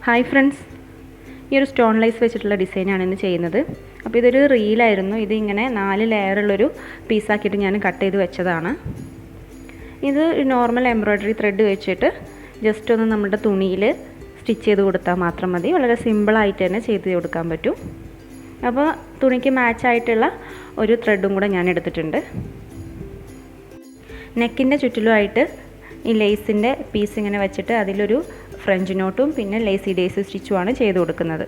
Hi friends, ഈ ഒരു stone lies വെച്ചിട്ടുള്ള ഡിസൈനാണ് ഇന്ന് ചെയ്യുന്നത്. അപ്പോൾ ഇതൊരു റീലായിരുന്നു. ഇത് ഇങ്ങനെ 4 ലെയറുള്ളൊരു പീസാക്കിയിട്ട് ഞാൻ കട്ട് ചെയ്ത് വെച്ചതാണ്. ഇത് നോർമൽ എംബ്രോയ്ഡറി ത്രെഡ് വെച്ചിട്ട് ജസ്റ്റ് ഒന്ന് നമ്മുടെ തുണിയിൽ സ്റ്റിച്ച് ചെയ്ത് കൊടുത്താൽ മാത്രം മതി. വളരെ സിമ്പിളായിട്ട് തന്നെ ചെയ്ത് കൊടുക്കാൻ പറ്റും. അപ്പോൾ തുണിക്ക് മാച്ചായിട്ടുള്ള ഒരു ത്രെഡും കൂടെ ഞാൻ എടുത്തിട്ടുണ്ട്. നെക്കിൻ്റെ ചുറ്റിലുമായിട്ട് ഈ ലേസിൻ്റെ പീസ് ഇങ്ങനെ വെച്ചിട്ട് അതിലൊരു ഫ്രഞ്ച് നോട്ടും പിന്നെ ലേസി ഡേസി സ്റ്റിച്ചുമാണ് ചെയ്ത് കൊടുക്കുന്നത്.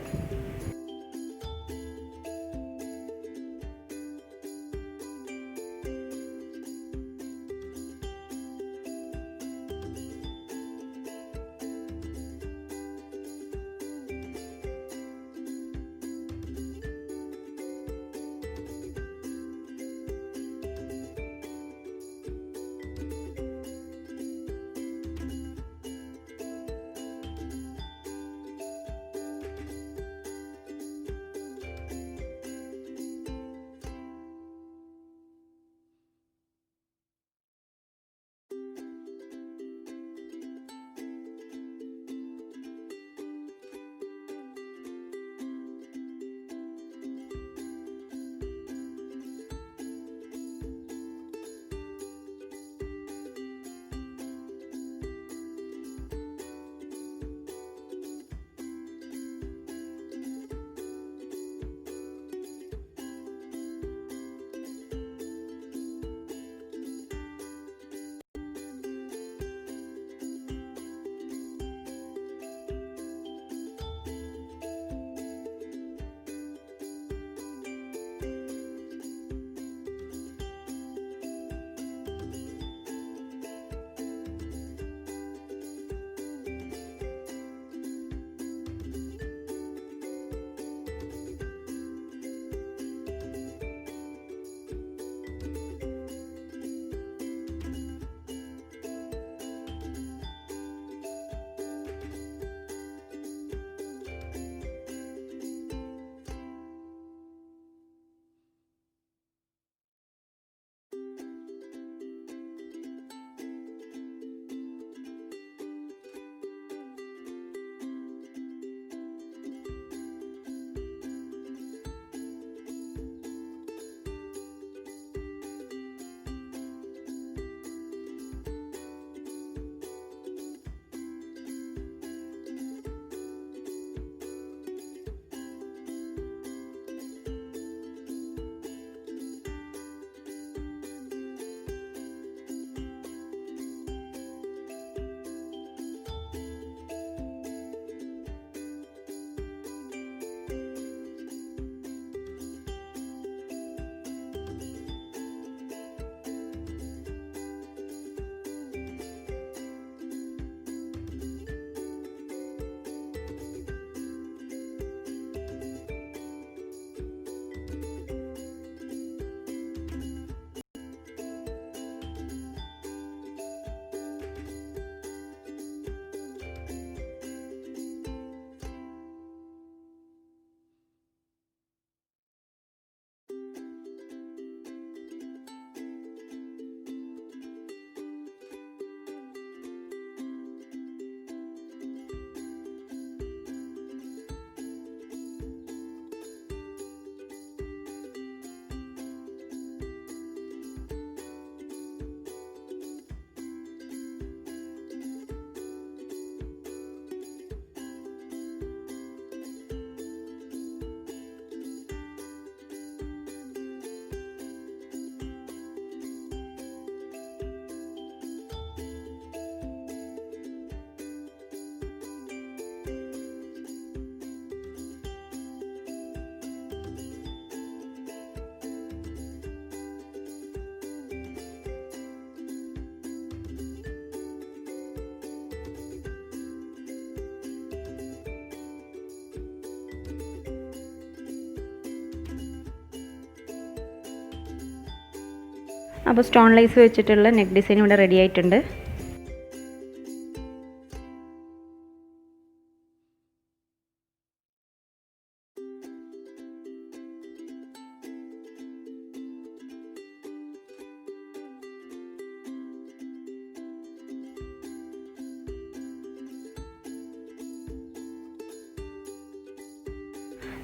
അപ്പോൾ സ്റ്റോൺ ലൈസ് വെച്ചിട്ടുള്ള നെക്ക് ഡിസൈൻ ഇവിടെ റെഡി ആയിട്ടുണ്ട്.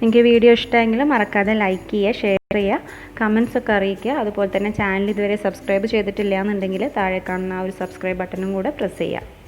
നിങ്ങൾക്ക് വീഡിയോ ഇഷ്ടമെങ്കിൽ മറക്കാതെ ലൈക്ക് ചെയ്യുക, ഷെയർ ചെയ്യുക, കമൻസ് ഒക്കെ അറിയിക്കുക. അതുപോലെ തന്നെ ചാനൽ ഇതുവരെ സബ്സ്ക്രൈബ് ചെയ്തിട്ടില്ല എന്നുണ്ടെങ്കിൽ താഴെ കാണുന്ന ആ ഒരു സബ്സ്ക്രൈബ് ബട്ടണും കൂടെ പ്രസ് ചെയ്യുക.